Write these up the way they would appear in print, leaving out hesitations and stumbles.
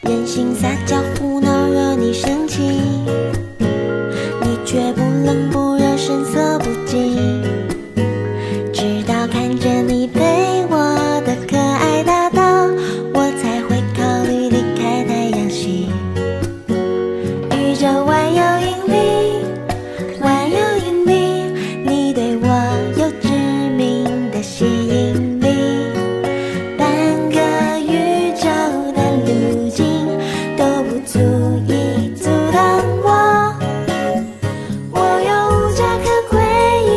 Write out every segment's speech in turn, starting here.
任性撒娇胡闹惹你生气，你却不冷不热神色不惊，直到看着你陪我的可爱搭档，我才会考虑离开太阳系。宇宙万有引力，万有引力，你对我有致命的吸引力，半个宇宙的路径都不足以阻挡我。我有无家可归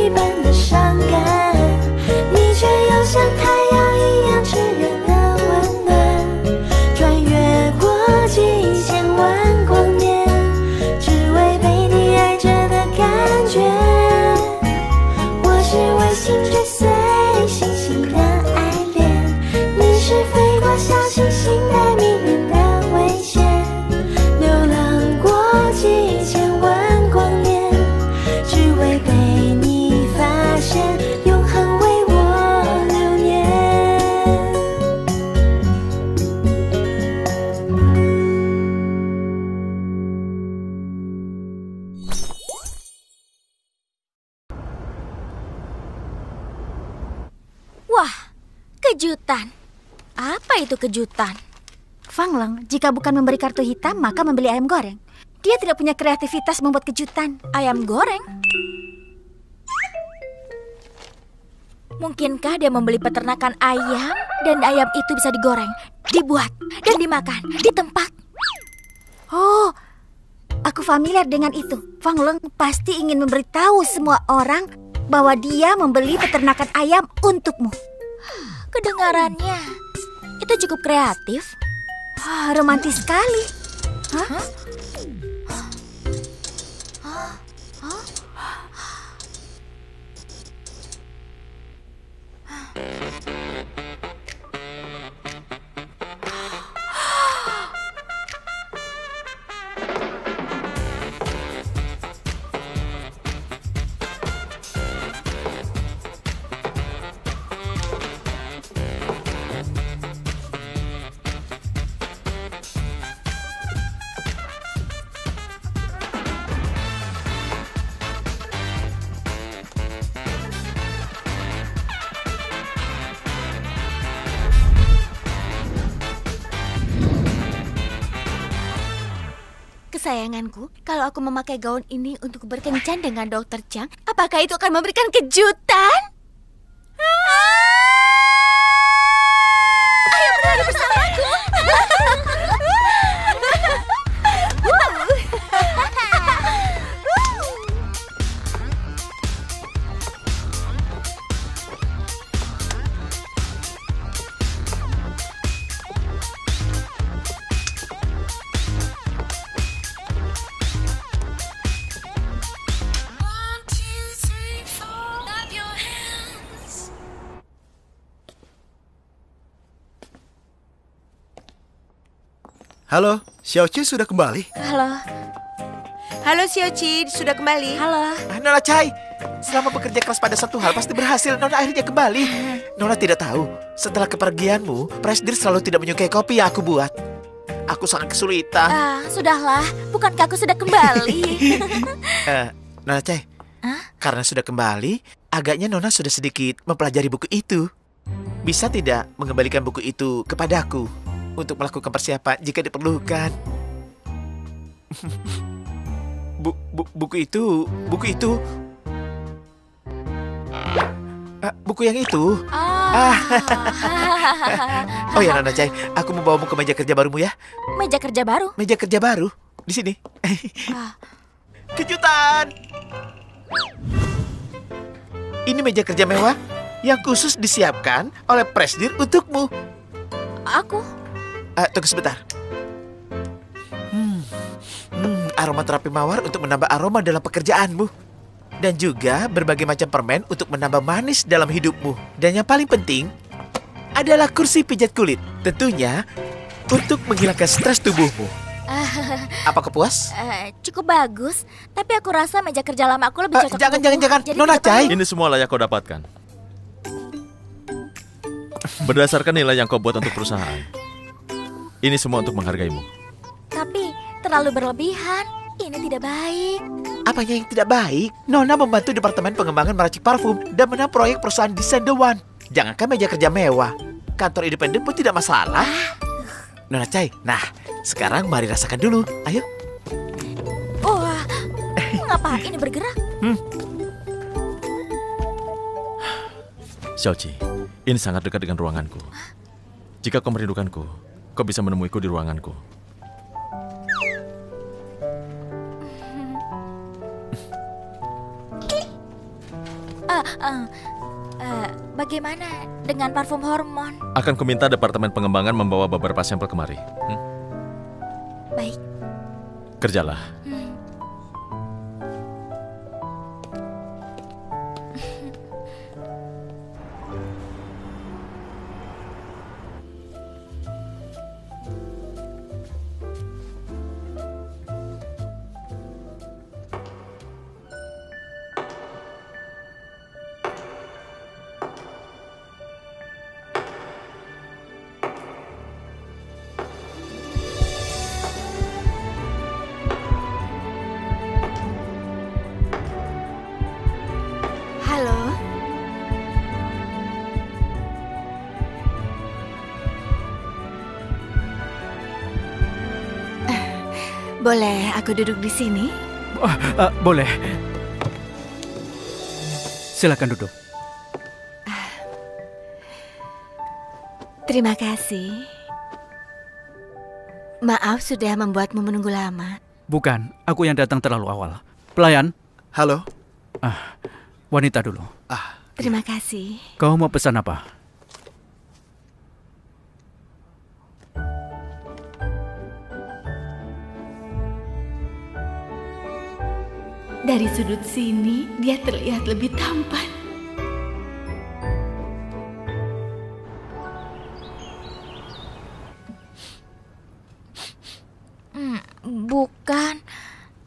一般的伤感，你却又像太阳一样炽热的温暖，穿越过几千万光年，只为被你爱着的感觉。我是卫星追随星星的爱恋，你是飞过小行星带命运的危险，流浪过几千万光年，只为被你发现，永恒为我流年。Wah, kejutan. Apa itu kejutan? Fang Long, jika bukan memberi kartu hitam, maka membeli ayam goreng. Dia tidak punya kreativitas membuat kejutan. Ayam goreng? Mungkinkah dia membeli peternakan ayam dan ayam itu bisa digoreng, dibuat, dan dimakan di tempat? Oh, aku familiar dengan itu. Fang Long pasti ingin memberitahu semua orang bahwa dia membeli peternakan ayam untukmu. Kedengarannya itu cukup kreatif. Wah, romantis sekali. Hah? Kesayanganku, kalau aku memakai gaun ini untuk berkencan dengan Dr. Chang, apakah itu akan memberikan kejutan? Ayo berlari bersamaku. Halo, Xiaoqi sudah kembali? Halo. Halo Xiaoqi, sudah kembali. Halo. Nona Chai, selama bekerja keras pada satu hal pasti berhasil. Nona akhirnya kembali. Nona tidak tahu, setelah kepergianmu, Presdir selalu tidak menyukai kopi yang aku buat. Aku sangat kesulitan. Sudahlah, bukankah aku sudah kembali? Nona Chai, karena sudah kembali, agaknya Nona sudah sedikit mempelajari buku itu. Bisa tidak mengembalikan buku itu kepadaku untuk melakukan persiapan jika diperlukan? Buku itu buku yang itu. Oh ya Nona Chai, aku membawamu ke meja kerja barumu ya. Meja kerja baru? Meja kerja baru di sini. Kejutan. Ini meja kerja mewah yang khusus disiapkan oleh Presdir untukmu. Aku? Tunggu sebentar. Aroma terapi mawar untuk menambah aroma dalam pekerjaanmu. Dan juga berbagai macam permen untuk menambah manis dalam hidupmu. Dan yang paling penting adalah kursi pijat kulit. Tentunya untuk menghilangkan stres tubuhmu. Apakah puas? Cukup bagus. Tapi aku rasa meja kerja lama aku lebih cocok. Jangan. Nona Chai. Ini semua layak kau dapatkan. Berdasarkan nilai yang kau buat untuk perusahaan. Ini semua untuk menghargaimu. terlalu berlebihan. Ini tidak baik. Apanya yang tidak baik? Nona membantu Departemen Pengembangan meracik parfum dan menang proyek perusahaan desain The One. Jangankan meja kerja mewah, kantor independen pun tidak masalah. Nona Chai, nah sekarang mari rasakan dulu. Ayo. Wah, mengapa ini bergerak? Xiaoqi, ini sangat dekat dengan ruanganku. Jika kau merindukanku, kau bisa menemuiku di ruanganku. Bagaimana dengan parfum hormon? Akan kuminta Departemen Pengembangan membawa beberapa sampel kemari. Baik. Kerjalah. Halo. Boleh aku duduk di sini? Boleh. Silakan duduk. Terima kasih. Maaf sudah membuatmu menunggu lama. Bukan, aku yang datang terlalu awal. Pelayan, Halo. wanita dulu. Terima kasih. Kau mau pesan apa? Dari sudut sini, dia terlihat lebih tampan. Bukan.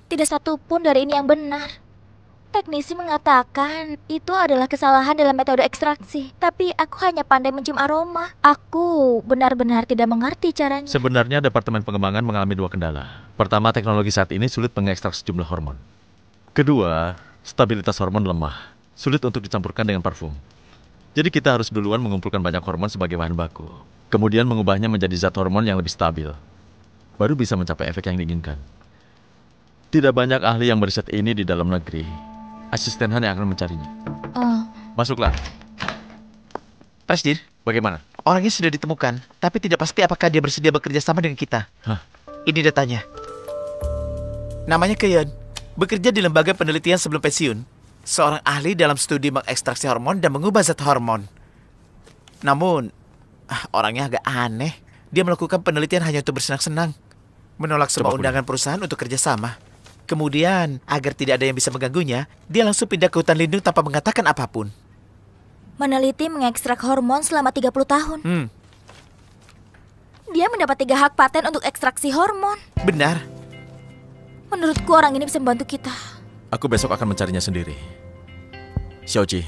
Tidak satu pun dari ini yang benar. Teknisi mengatakan itu adalah kesalahan dalam metode ekstraksi. Tapi aku hanya pandai mencium aroma. Aku benar-benar tidak mengerti caranya. Sebenarnya Departemen Pengembangan mengalami dua kendala. Pertama, teknologi saat ini sulit mengekstrak sejumlah hormon. Kedua, stabilitas hormon lemah, sulit untuk dicampurkan dengan parfum. Jadi kita harus duluan mengumpulkan banyak hormon sebagai bahan baku, kemudian mengubahnya menjadi zat hormon yang lebih stabil. Baru bisa mencapai efek yang diinginkan. Tidak banyak ahli yang meriset ini di dalam negeri. Asisten Han yang akan mencarinya. Masuklah. Presdir, Bagaimana? orangnya sudah ditemukan, tapi tidak pasti apakah dia bersedia bekerja sama dengan kita. Ini datanya. Namanya Keyon. Bekerja di lembaga penelitian sebelum pensiun. Seorang ahli dalam studi mengekstraksi hormon dan mengubah zat hormon. Namun, orangnya agak aneh. Dia melakukan penelitian hanya untuk bersenang-senang. Menolak semua undangan perusahaan untuk kerjasama. Kemudian, agar tidak ada yang bisa mengganggunya, dia langsung pindah ke hutan lindung tanpa mengatakan apapun. Meneliti mengekstrak hormon selama 30 tahun. Dia mendapat 3 hak paten untuk ekstraksi hormon. Benar. Menurutku orang ini bisa membantu kita. Aku besok akan mencarinya sendiri. Xiaoqi,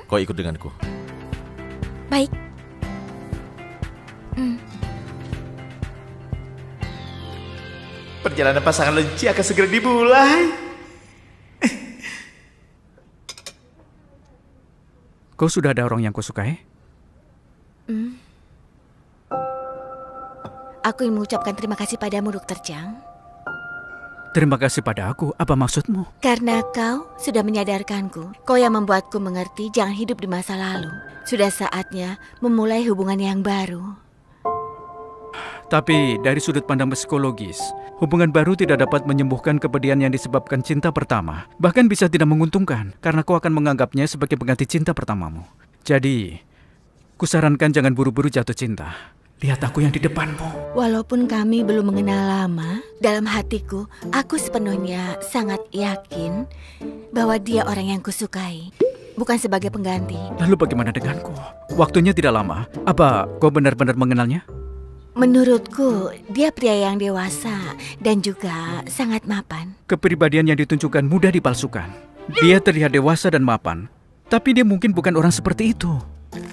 kau ikut denganku. Baik. Perjalanan pasangan Lenci akan segera dimulai. Kau sudah ada orang yang kau sukai? Aku ingin mengucapkan terima kasih padamu, Dr. Chang. Terima kasih pada aku. Apa maksudmu? Karena kau sudah menyadarkanku. Kau yang membuatku mengerti jangan hidup di masa lalu. Sudah saatnya memulai hubungan yang baru. Tapi dari sudut pandang psikologis, hubungan baru tidak dapat menyembuhkan kepedihan yang disebabkan cinta pertama. Bahkan bisa tidak menguntungkan, karena kau akan menganggapnya sebagai pengganti cinta pertamamu. Jadi, kusarankan jangan buru-buru jatuh cinta. Lihat aku yang di depanmu. Walaupun kami belum mengenal lama, dalam hatiku, aku sepenuhnya sangat yakin bahwa dia orang yang kusukai. Bukan sebagai pengganti. Lalu bagaimana denganku? Waktunya tidak lama. Apa kau benar-benar mengenalnya? Menurutku, dia pria yang dewasa dan juga sangat mapan. Kepribadian yang ditunjukkan mudah dipalsukan. Dia terlihat dewasa dan mapan, tapi dia mungkin bukan orang seperti itu.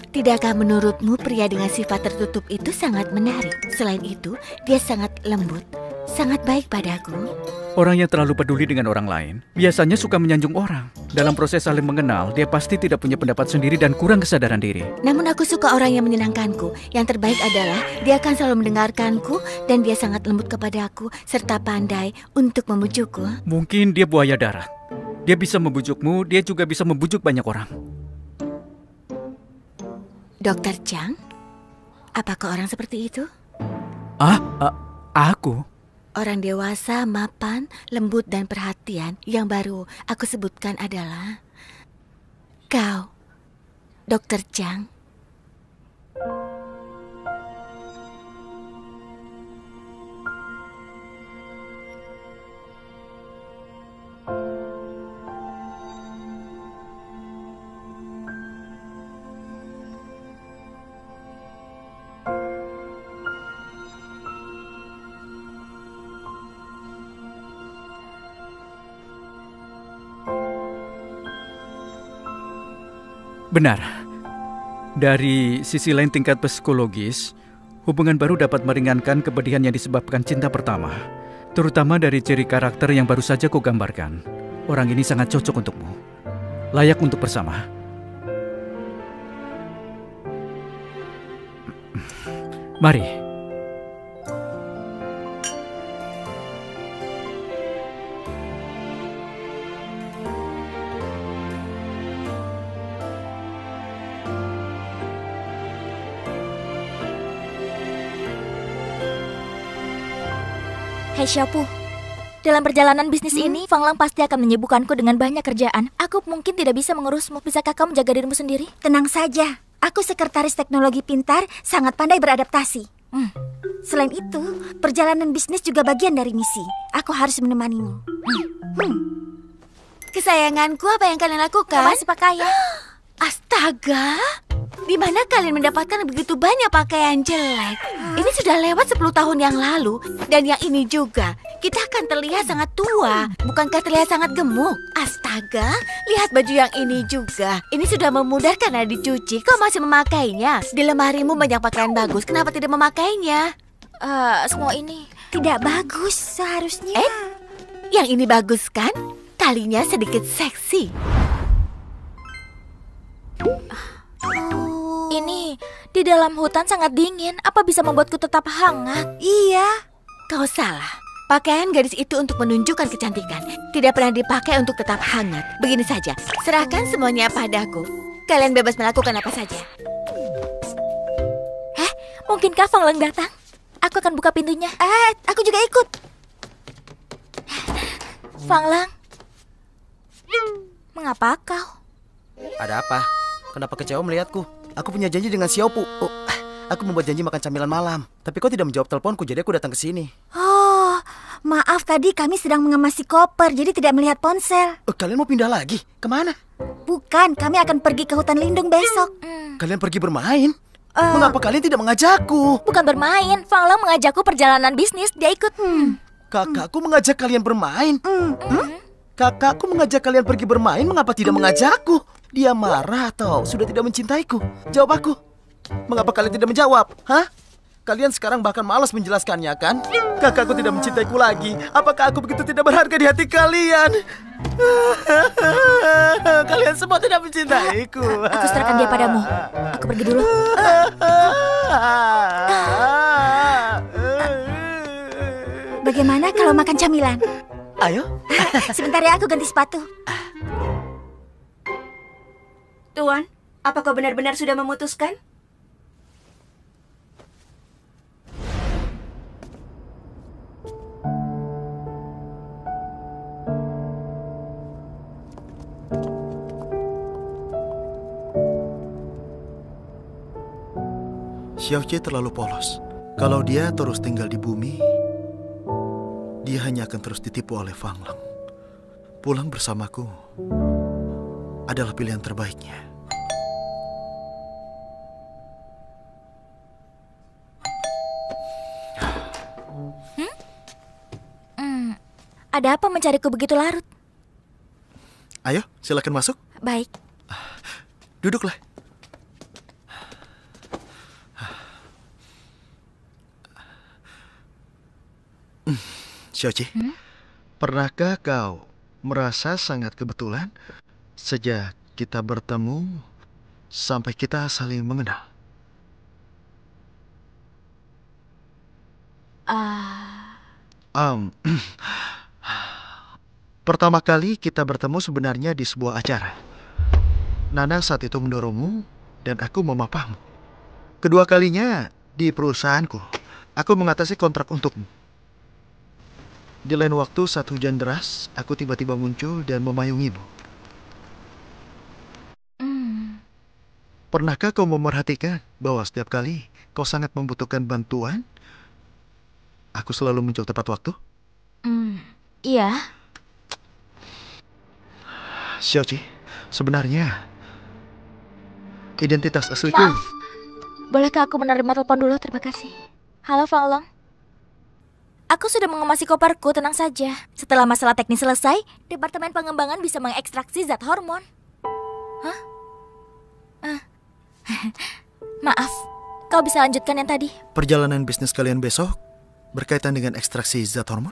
Tidakkah menurutmu pria dengan sifat tertutup itu sangat menarik? Selain itu, dia sangat lembut, sangat baik padaku. Orang yang terlalu peduli dengan orang lain biasanya suka menyanjung orang. Dalam proses saling mengenal, dia pasti tidak punya pendapat sendiri dan kurang kesadaran diri. Namun aku suka orang yang menyenangkanku. Yang terbaik adalah dia akan selalu mendengarkanku dan dia sangat lembut kepadaku serta pandai untuk membujukku. Mungkin dia buaya darat. Dia bisa membujukmu, dia juga bisa membujuk banyak orang. Dokter Chang, apakah orang seperti itu? Aku? Orang dewasa, mapan, lembut dan perhatian yang baru aku sebutkan adalah kau, Dokter Chang. Benar. Dari sisi lain tingkat psikologis, hubungan baru dapat meringankan kepedihan yang disebabkan cinta pertama. Terutama dari ciri karakter yang baru saja kau gambarkan. Orang ini sangat cocok untukmu. Layak untuk bersama. Mari. Hei Xiaopu, dalam perjalanan bisnis ini, Fang Lang pasti akan menyibukkanku dengan banyak kerjaan. Aku mungkin tidak bisa mengurusmu. Bisakah kau menjaga dirimu sendiri? Tenang saja, aku sekretaris teknologi pintar, sangat pandai beradaptasi. Selain itu, perjalanan bisnis juga bagian dari misi. Aku harus menemanimu. Kesayanganku, apa yang kalian lakukan? Masih pakaian. Astaga, di mana kalian mendapatkan begitu banyak pakaian jelek? Ini sudah lewat 10 tahun yang lalu. Dan yang ini juga. Kita akan terlihat sangat tua. Bukankah terlihat sangat gemuk? Astaga, lihat baju yang ini juga. Ini sudah memudar karena dicuci. Kau masih memakainya. Di lemarimu banyak pakaian bagus. Kenapa tidak memakainya? Semua ini Tidak bagus seharusnya. Yang ini bagus kan? Talinya sedikit seksi. Ini di dalam hutan sangat dingin. Apa bisa membuatku tetap hangat? Iya, kau salah. Pakaian gadis itu untuk menunjukkan kecantikan. Tidak pernah dipakai untuk tetap hangat. Begini saja, serahkan semuanya padaku. Kalian bebas melakukan apa saja. Mungkinkah Fang Lang datang? Aku akan buka pintunya. Aku juga ikut. Fang Lang, mengapa kau? Ada apa? Kenapa kecewa melihatku? Aku punya janji dengan Xiaopu. Aku membuat janji makan camilan malam. Tapi kau tidak menjawab teleponku, jadi aku datang ke sini. Oh, maaf tadi kami sedang mengemasi koper, jadi tidak melihat ponsel. Kalian mau pindah lagi? Kemana? Bukan, kami akan pergi ke hutan lindung besok. Kalian pergi bermain? Mengapa kalian tidak mengajakku? Bukan bermain, Fang Lang mengajakku perjalanan bisnis. Dia ikut. Kakakku mengajak kalian bermain. Kakakku mengajak kalian pergi bermain, mengapa tidak mengajakku? Dia marah atau sudah tidak mencintaiku? Jawab aku. Mengapa kalian tidak menjawab? Hah? Kalian sekarang bahkan malas menjelaskannya, kan? Kakakku tidak mencintaiku lagi. Apakah aku begitu tidak berharga di hati kalian? Kalian semua tidak mencintaiku. Aku serahkan dia padamu. Aku pergi dulu. Bagaimana kalau makan camilan? Ayo. Sebentar ya, aku ganti sepatu. Tuan, apa kau benar-benar sudah memutuskan? Xiaoqie terlalu polos. Kalau dia terus tinggal di bumi, dia hanya akan terus ditipu oleh Fang Lang. Pulang bersamaku adalah pilihan terbaiknya. Ada apa mencariku begitu larut? Ayo, silakan masuk. Baik. Duduklah. Xiaoqi, pernahkah kau merasa sangat kebetulan sejak kita bertemu sampai kita saling mengenal? Pertama kali kita bertemu sebenarnya di sebuah acara. Nana saat itu mendorongmu dan aku memapahmu. Kedua kalinya di perusahaanku. Aku mengatasi kontrak untukmu. Di lain waktu saat hujan deras, aku tiba-tiba muncul dan memayungimu. Pernahkah kau memerhatikan bahwa setiap kali kau sangat membutuhkan bantuan, aku selalu muncul tepat waktu? Iya. Xiaoqi, sebenarnya identitas asliku... Maaf. Bolehkah aku menerima telepon dulu? Terima kasih. Halo, Fang Long. Aku sudah mengemasi koperku, tenang saja. Setelah masalah teknis selesai, Departemen Pengembangan bisa mengekstraksi zat hormon. Hah? Maaf, kau bisa lanjutkan yang tadi? Perjalanan bisnis kalian besok berkaitan dengan ekstraksi zat hormon?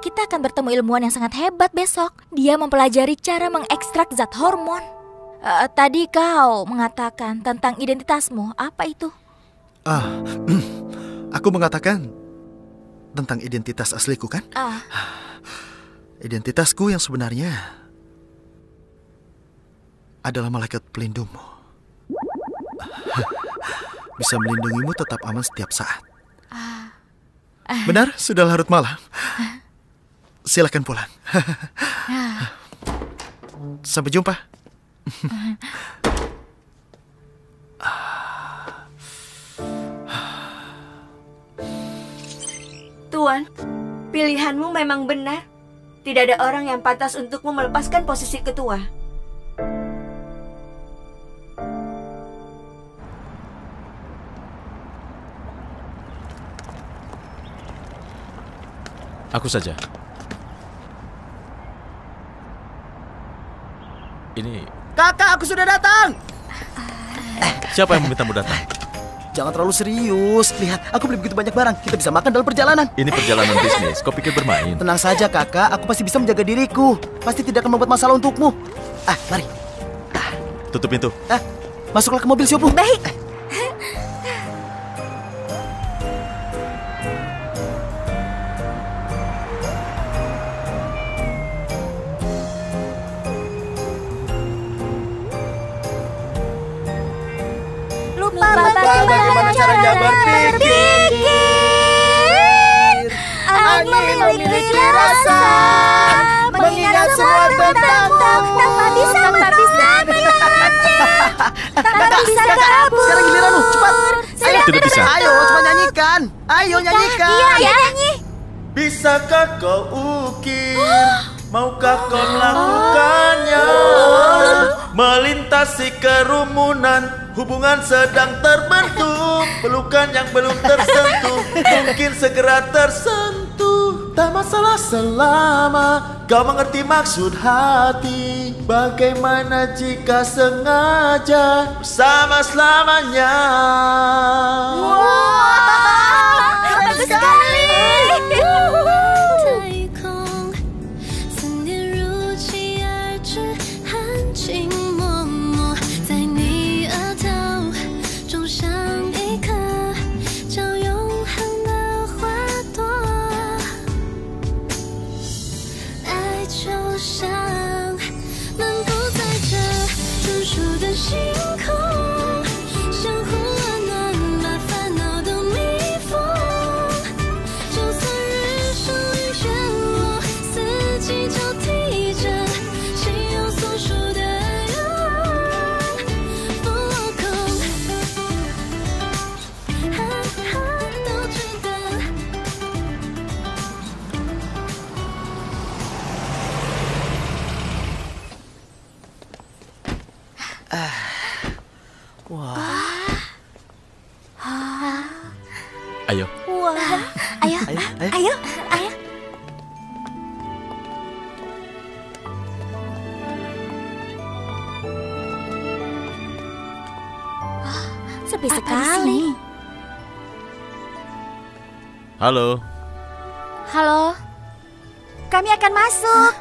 Kita akan bertemu ilmuwan yang sangat hebat besok. Dia mempelajari cara mengekstrak zat hormon. Tadi kau mengatakan tentang identitasmu. Apa itu? Aku mengatakan tentang identitas asliku, kan? Identitasku yang sebenarnya adalah malaikat pelindungmu. Bisa melindungimu tetap aman setiap saat. Benar, sudah larut malam. Silakan pulang. Sampai jumpa. Tuan, pilihanmu memang benar. Tidak ada orang yang pantas untukmu melepaskan posisi ketua. Aku saja. Ini... Kakak, aku sudah datang. Siapa yang memintamu datang? Jangan terlalu serius. Lihat, aku beli begitu banyak barang. Kita bisa makan dalam perjalanan. Ini perjalanan bisnis, kau pikir bermain? Tenang saja, kakak. Aku pasti bisa menjaga diriku. Pasti tidak akan membuat masalah untukmu. Mari. Tutup pintu. Masuklah ke mobil, Siopu. Baik. Bagaimana caranya berpikir? Angin memiliki rasa, mengingat semua tentangmu. Tanpa bisa kabur. Sekarang giliranmu, cepat. Tidak bisa. Ayo, cepat nyanyikan. Ayo nyanyikan. Iya, nyanyi. Bisakah kau ukir? Maukah kau melakukannya? Melintasi kerumunan, hubungan sedang terbentuk. Pelukan yang belum tersentuh, mungkin segera tersentuh. Tak masalah selama kau mengerti maksud hati. Bagaimana jika sengaja bersama selamanya? Bagus sekali. Ayo. Ayo. Sepi sekali. Halo. Halo. Kami akan masuk.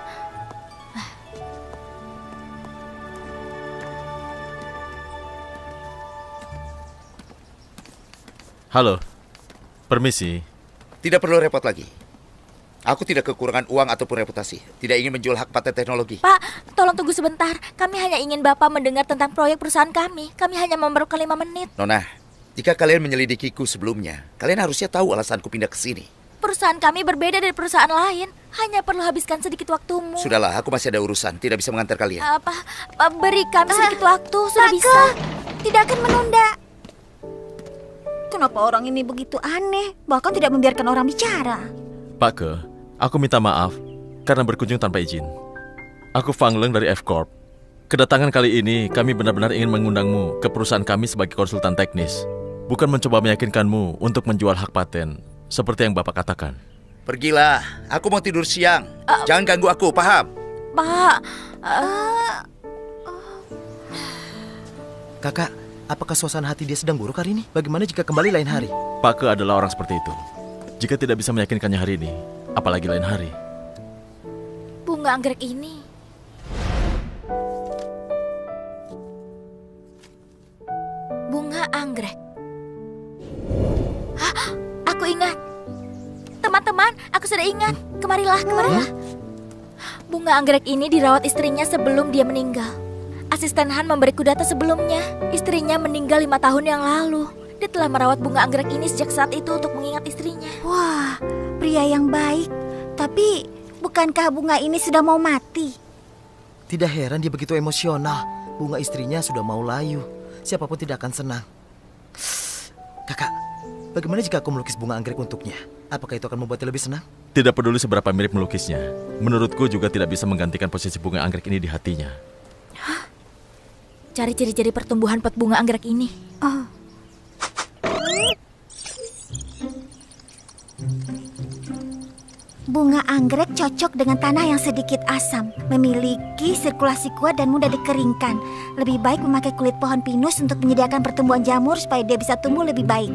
Halo, permisi. Tidak perlu repot lagi. Aku tidak kekurangan uang ataupun reputasi. Tidak ingin menjual hak paten teknologi. Pak, tolong tunggu sebentar. Kami hanya ingin Bapak mendengar tentang proyek perusahaan kami. Kami hanya memerlukan 5 menit. Nona, jika kalian menyelidikiku sebelumnya, kalian harusnya tahu alasanku pindah ke sini. Perusahaan kami berbeda dari perusahaan lain. Hanya perlu habiskan sedikit waktumu. Sudahlah, aku masih ada urusan. Tidak bisa mengantar kalian. Beri kami sedikit waktu. Sudah Pake, bisa. tidak akan menunda. Kenapa orang ini begitu aneh? Bahkan tidak membiarkan orang bicara. Pak Ke, aku minta maaf karena berkunjung tanpa izin. Aku Fang Leng dari F-Corp. Kedatangan kali ini kami benar-benar ingin mengundangmu ke perusahaan kami sebagai konsultan teknis. Bukan mencoba meyakinkanmu untuk menjual hak paten, seperti yang Bapak katakan. Pergilah, aku mau tidur siang. Jangan ganggu aku, paham? Pak, Kakak, apakah suasana hati dia sedang buruk hari ini? Bagaimana jika kembali lain hari? Pak Ke adalah orang seperti itu. Jika tidak bisa meyakinkannya hari ini, apalagi lain hari. bunga anggrek ini. Bunga anggrek. Hah, aku ingat. Teman-teman, aku sudah ingat. Kemarilah. Bunga anggrek ini dirawat istrinya sebelum dia meninggal. Asisten Han memberiku data sebelumnya. Istrinya meninggal 5 tahun yang lalu. Dia telah merawat bunga anggrek ini sejak saat itu untuk mengingat istrinya. Wah, pria yang baik. Tapi, bukankah bunga ini sudah mau mati? Tidak heran dia begitu emosional. Bunga istrinya sudah mau layu. Siapapun tidak akan senang. Kakak, bagaimana jika aku melukis bunga anggrek untuknya? Apakah itu akan membuatnya lebih senang? Tidak peduli seberapa mirip melukisnya. Menurutku juga tidak bisa menggantikan posisi bunga anggrek ini di hatinya. Cari ciri-ciri pertumbuhan pot bunga anggrek ini. Oh. Bunga anggrek cocok dengan tanah yang sedikit asam, memiliki sirkulasi kuat dan mudah dikeringkan. Lebih baik memakai kulit pohon pinus untuk menyediakan pertumbuhan jamur supaya dia bisa tumbuh lebih baik.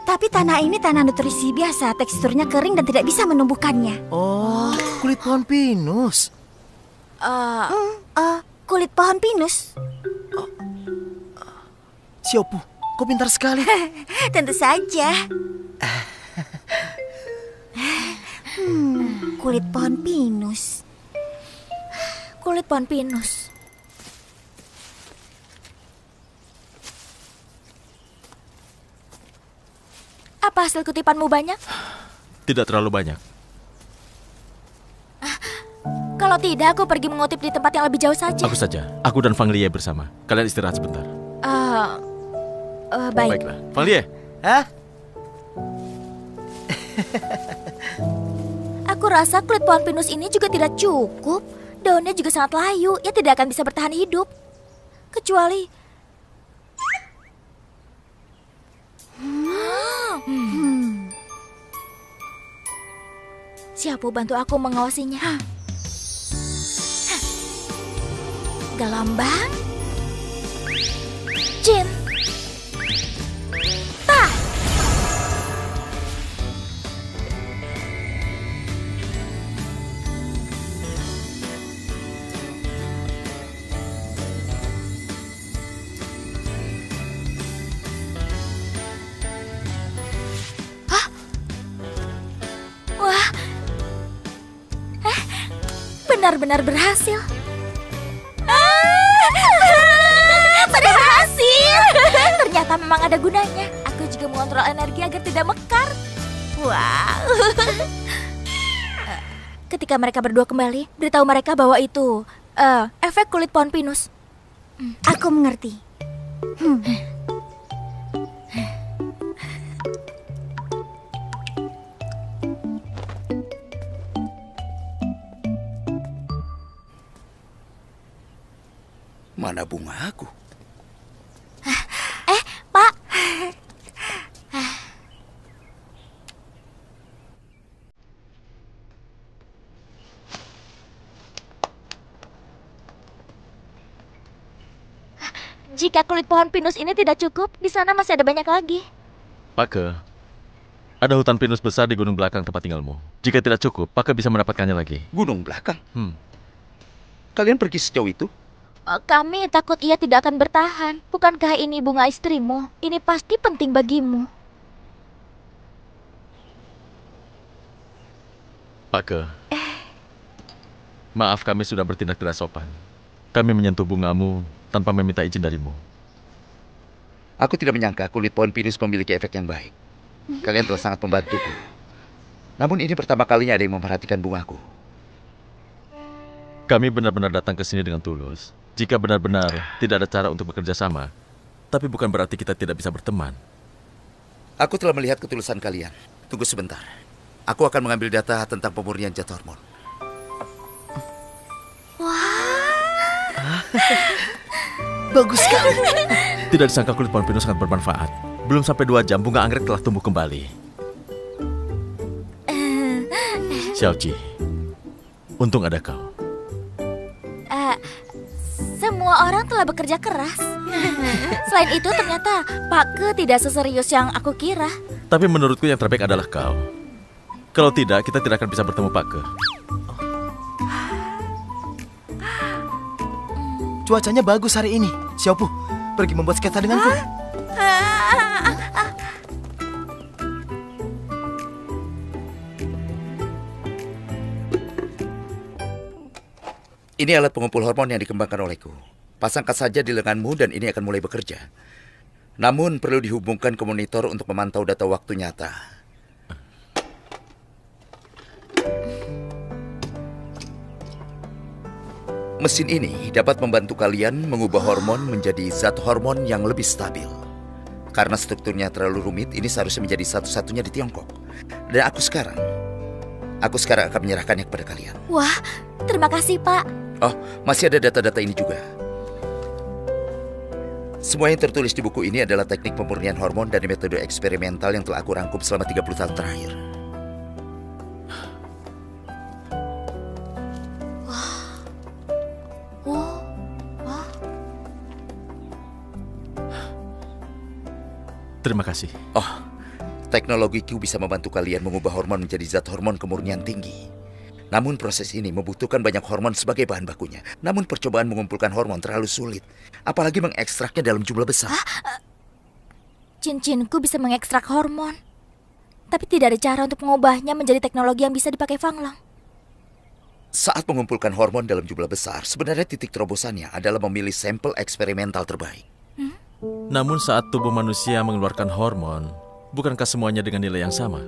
Tapi tanah ini tanah nutrisi biasa, teksturnya kering dan tidak bisa menumbuhkannya. Oh, kulit pohon pinus. Kulit pohon pinus? Siopu, kau pintar sekali. Tentu saja. Kulit pohon pinus. Kulit pohon pinus. Apa hasil kutipanmu banyak? Tidak terlalu banyak. Kalau tidak, aku pergi mengutip di tempat yang lebih jauh saja. Aku saja. Aku dan Fang Lie bersama. Kalian istirahat sebentar. Baik. Baiklah. Fang Lie. Hah? Aku rasa kulit pohon pinus ini juga tidak cukup. Daunnya juga sangat layu. Ia tidak akan bisa bertahan hidup. Kecuali... Siapa bantu aku mengawasinya? Gelambang Jin Ta. Hah? Wah, benar-benar berhasil. Berhasil. Ternyata memang ada gunanya. Aku juga mengontrol energi agar tidak mekar. Wow. Ketika mereka berdua kembali, beritahu mereka bahwa itu efek kulit pohon pinus. Aku mengerti. Mana bunga aku? Pak. Jika kulit pohon pinus ini tidak cukup, di sana masih ada banyak lagi. Pak Ke, Ada hutan pinus besar di gunung belakang tempat tinggalmu. Jika tidak cukup, Pake bisa mendapatkannya lagi. Gunung belakang? Kalian pergi sejauh itu? Kami takut ia tidak akan bertahan. Bukankah ini bunga istrimu? Ini pasti penting bagimu. Pake, maaf kami sudah bertindak tidak sopan. Kami menyentuh bungamu tanpa meminta izin darimu. Aku tidak menyangka kulit pohon pinus memiliki efek yang baik. Kalian telah sangat membantuku. Namun ini pertama kalinya ada yang memperhatikan bungaku. Kami benar-benar datang ke sini dengan tulus. Jika benar-benar tidak ada cara untuk bekerja sama, tapi bukan berarti kita tidak bisa berteman. Aku telah melihat ketulusan kalian. Tunggu sebentar. Aku akan mengambil data tentang pemurnian zat hormon. Wah. Bagus sekali. Tidak disangka kulit pohon pinus sangat bermanfaat. Belum sampai 2 jam, bunga anggrek telah tumbuh kembali. Xiaoqi, untung ada kau. Semua orang telah bekerja keras. Selain itu ternyata Pake tidak seserius yang aku kira. Tapi menurutku yang terbaik adalah kau. Kalau tidak, kita tidak akan bisa bertemu Pake. Cuacanya bagus hari ini. Xiaopu, pergi membuat sketsa denganku. Ini alat pengumpul hormon yang dikembangkan olehku. Pasangkan saja di lenganmu dan ini akan mulai bekerja. Namun perlu dihubungkan ke monitor untuk memantau data waktu nyata. Mesin ini dapat membantu kalian mengubah hormon menjadi zat hormon yang lebih stabil. Karena strukturnya terlalu rumit, ini seharusnya menjadi satu-satunya di Tiongkok. Dan aku sekarang akan menyerahkannya kepada kalian. Wah, terima kasih, Pak. Oh, masih ada data-data ini juga. Semua yang tertulis di buku ini adalah teknik pemurnian hormon dari metode eksperimental yang telah aku rangkum selama 30 tahun terakhir. Terima kasih. Oh, teknologiku bisa membantu kalian mengubah hormon menjadi zat hormon kemurnian tinggi. Namun proses ini membutuhkan banyak hormon sebagai bahan bakunya. Namun percobaan mengumpulkan hormon terlalu sulit. Apalagi mengekstraknya dalam jumlah besar. Cincinku bisa mengekstrak hormon. Tapi tidak ada cara untuk mengubahnya menjadi teknologi yang bisa dipakai Fang Long. Saat mengumpulkan hormon dalam jumlah besar, sebenarnya titik terobosannya adalah memilih sampel eksperimental terbaik. Namun saat tubuh manusia mengeluarkan hormon, bukankah semuanya dengan nilai yang sama?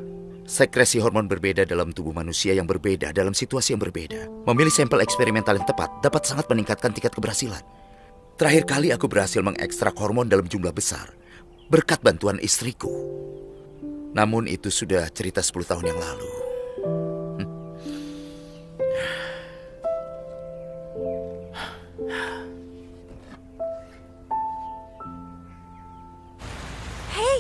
Sekresi hormon berbeda dalam tubuh manusia yang berbeda dalam situasi yang berbeda. Memilih sampel eksperimental yang tepat dapat sangat meningkatkan tingkat keberhasilan. Terakhir kali aku berhasil mengekstrak hormon dalam jumlah besar berkat bantuan istriku. Namun itu sudah cerita 10 tahun yang lalu. Hei.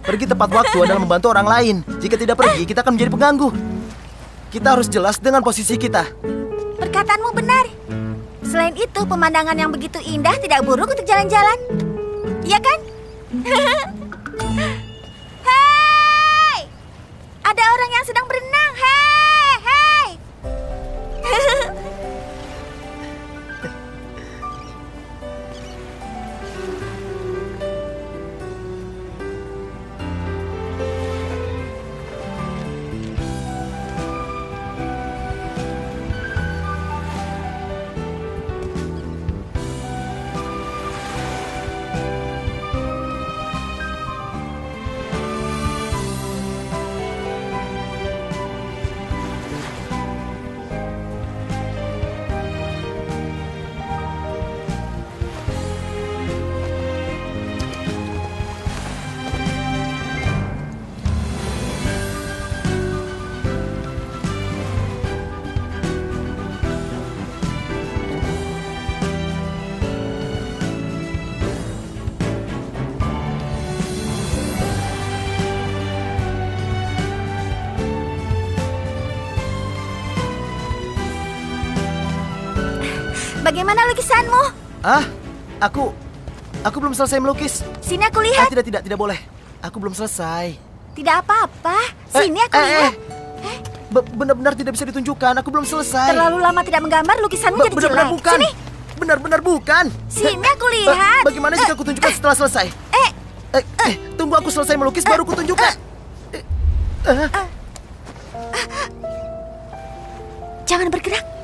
Pergi tepat waktu adalah membantu orang lain. Jika tidak pergi, kita akan menjadi pengganggu. Kita harus jelas dengan posisi kita. Perkataanmu benar. Selain itu, pemandangan yang begitu indah tidak buruk untuk jalan-jalan. Iya kan? Hei! Ada orang yang sedang berenang. Hei! Hei! bagaimana lukisanmu? Aku belum selesai melukis. Sini aku lihat. Tidak boleh. Aku belum selesai. Tidak apa-apa. Sini aku lihat. Benar-benar tidak bisa ditunjukkan. Aku belum selesai. Terlalu lama tidak menggambar, lukisanmu jadi jelek. Benar-benar bukan. Sini. Benar-benar bukan. Sini aku lihat. Bagaimana jika aku tunjukkan setelah selesai? Tunggu aku selesai melukis baru aku tunjukkan. Jangan bergerak.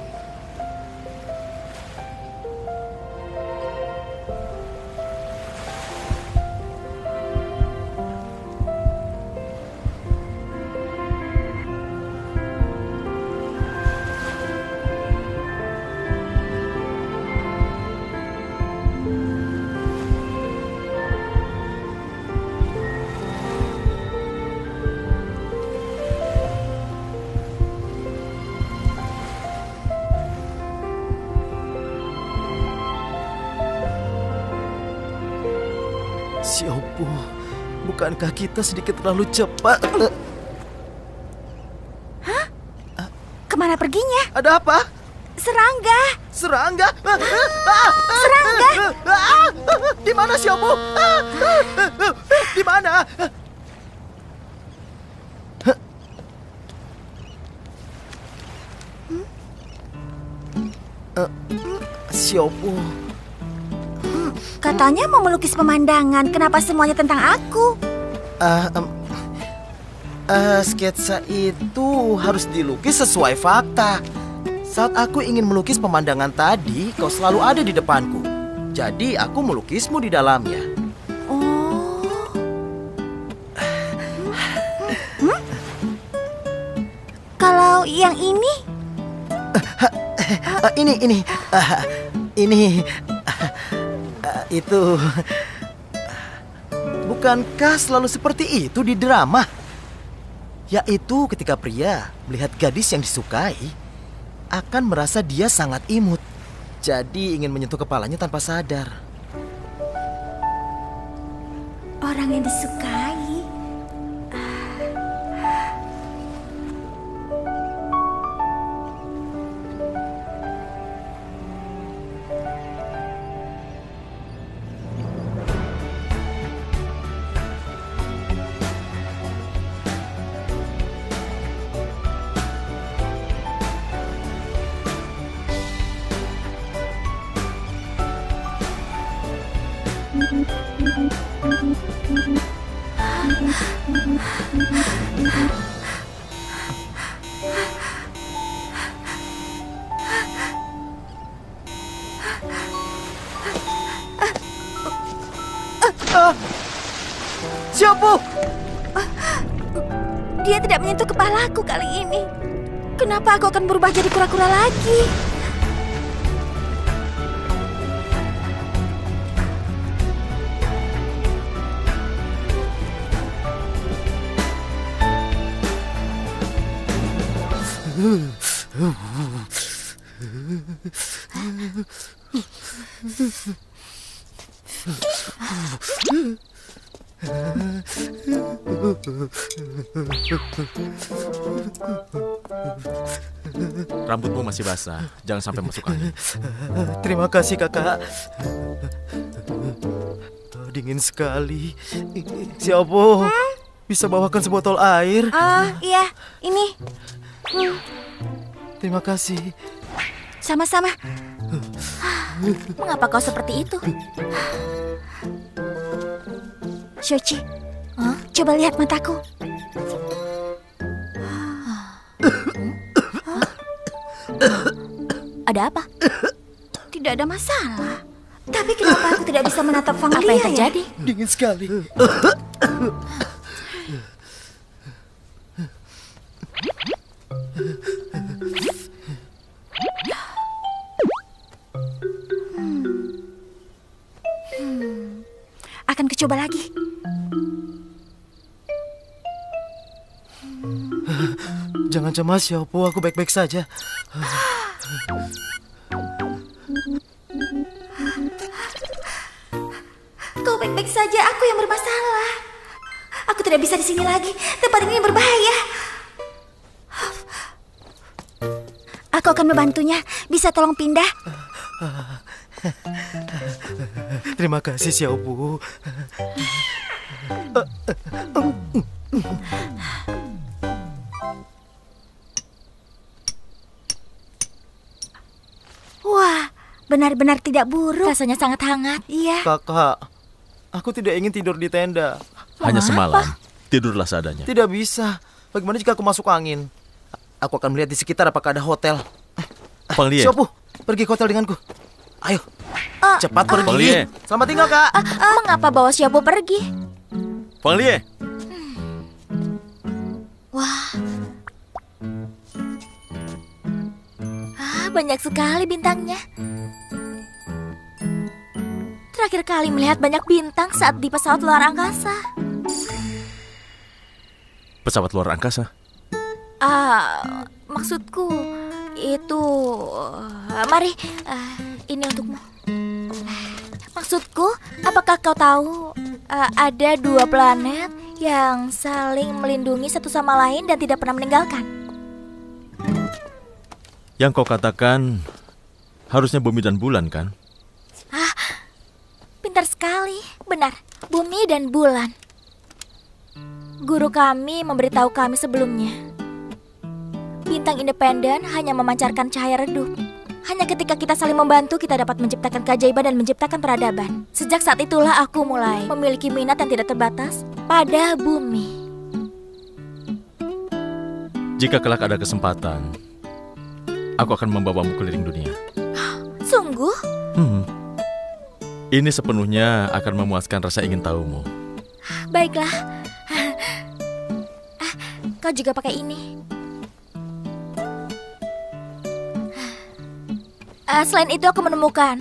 Xiaopo, bukankah kita sedikit terlalu cepat? Hah? Kemana perginya? Ada apa? Serangga. Serangga? Serangga? Di mana Xiaopo? Di mana? Xiaopo. Katanya mau melukis pemandangan. Kenapa semuanya tentang aku? Sketsa itu harus dilukis sesuai fakta. Saat aku ingin melukis pemandangan tadi, kau selalu ada di depanku. Jadi aku melukismu di dalamnya. Kalau yang ini? Ini. Itu. Bukankah selalu seperti itu di drama? Yaitu ketika pria melihat gadis yang disukai, akan merasa dia sangat imut. Jadi ingin menyentuh kepalanya tanpa sadar. Orang yang disukai. Xiaopo! Dia tidak menyentuh kepalaku kali ini. Kenapa aku akan berubah jadi kura-kura lagi? Rambutmu masih basah, jangan sampai masuk angin. Terima kasih kakak. Dingin sekali. Xiaopo, bisa bawakan sebotol air? Iya, ini. Terima kasih. Sama-sama. Mengapa kau seperti itu? Shoichi, coba lihat mataku. Ada apa? Tidak ada masalah. Tapi kenapa aku tidak bisa menatap Fang Lia? Apa yang terjadi? Dingin sekali. Akan kucoba lagi. Jangan cemas, Xiaopo. Aku baik-baik saja. Kau baik-baik saja. Aku yang bermasalah. Aku tidak bisa di sini lagi. Tempat ini berbahaya. Aku akan membantunya. Bisa tolong pindah? Terima kasih, Xiaobu. Wah, benar-benar tidak buruk. Rasanya sangat hangat. Iya. Kakak, aku tidak ingin tidur di tenda. Hanya semalam. Tidurlah seadanya. Tidak bisa. Bagaimana jika aku masuk angin? Aku akan melihat di sekitar apakah ada hotel. Fang Lie. Xiaobu, pergi ke hotel denganku. Ayo, cepat pergi. Fang Lie. Selamat tinggal, Kak. Mengapa bawa Xiaobu pergi? Fang Lie. Wah. Banyak sekali bintangnya. Terakhir kali melihat banyak bintang saat di pesawat luar angkasa. Pesawat luar angkasa? Maksudku itu... mari, ini untukmu. Maksudku, apakah kau tahu ada 2 planet yang saling melindungi satu sama lain dan tidak pernah meninggalkan? Yang kau katakan harusnya bumi dan bulan, kan? Pintar sekali. Benar, bumi dan bulan. Guru kami memberitahu kami sebelumnya. Bintang independen hanya memancarkan cahaya redup. Hanya ketika kita saling membantu, kita dapat menciptakan keajaiban dan menciptakan peradaban. Sejak saat itulah aku mulai memiliki minat yang tidak terbatas pada bumi. Jika kelak ada kesempatan, aku akan membawamu keliling dunia. Sungguh? Ini sepenuhnya akan memuaskan rasa ingin tahumu. Baiklah. Kau juga pakai ini. Selain itu aku menemukan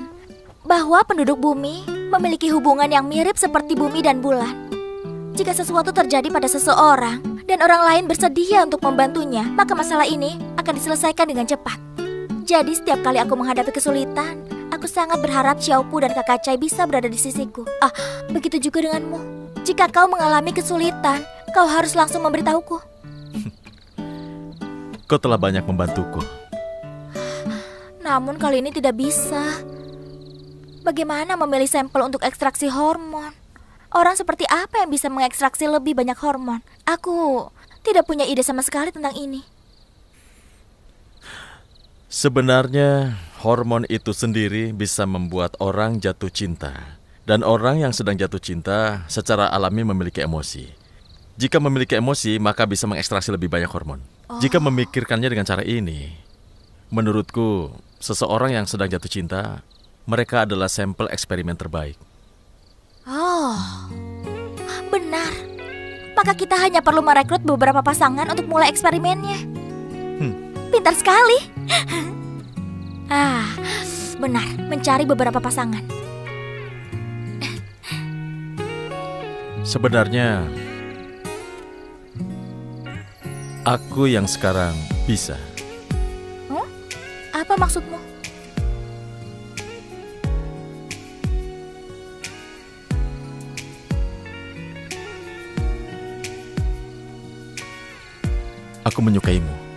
bahwa penduduk bumi memiliki hubungan yang mirip seperti bumi dan bulan. Jika sesuatu terjadi pada seseorang dan orang lain bersedia untuk membantunya, maka masalah ini akan diselesaikan dengan cepat. Jadi setiap kali aku menghadapi kesulitan, aku sangat berharap Xiaopu dan Kakak Chai bisa berada di sisiku. Begitu juga denganmu. Jika kau mengalami kesulitan, kau harus langsung memberitahuku. Kau telah banyak membantuku. Namun kali ini tidak bisa. Bagaimana memilih sampel untuk ekstraksi hormon? Orang seperti apa yang bisa mengekstraksi lebih banyak hormon? Aku tidak punya ide sama sekali tentang ini. Sebenarnya hormon itu sendiri bisa membuat orang jatuh cinta. Dan orang yang sedang jatuh cinta secara alami memiliki emosi. Jika memiliki emosi, maka bisa mengekstraksi lebih banyak hormon. Jika memikirkannya dengan cara ini, menurutku seseorang yang sedang jatuh cinta, mereka adalah sampel eksperimen terbaik. Benar. Maka kita hanya perlu merekrut beberapa pasangan untuk mulai eksperimennya. Pintar sekali. Benar, mencari beberapa pasangan. Sebenarnya, aku yang sekarang bisa. Apa maksudmu? Aku menyukaimu.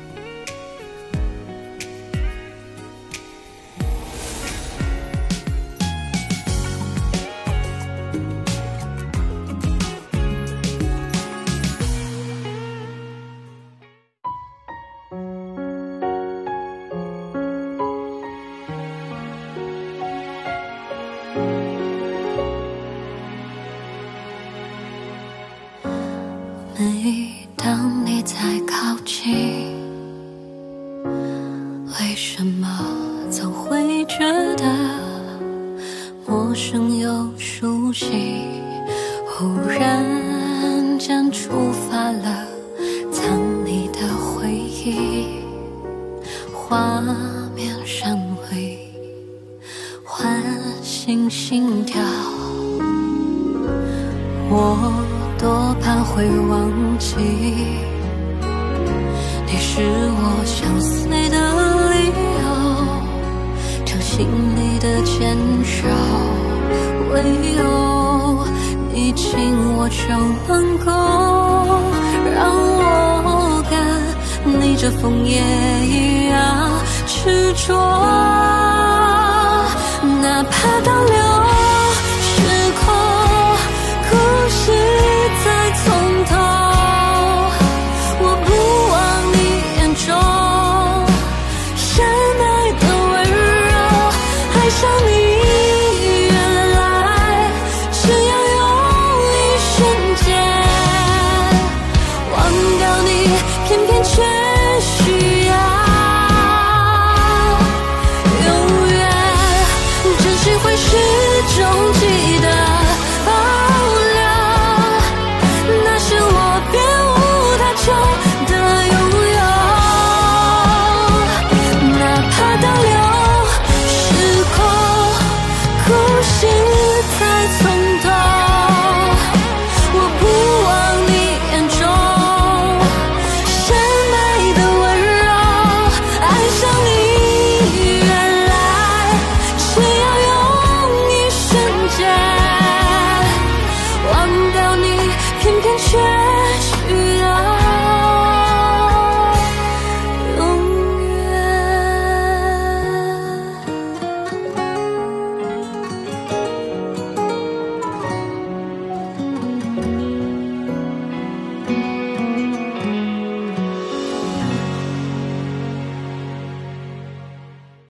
这枫叶一样执着，哪怕到流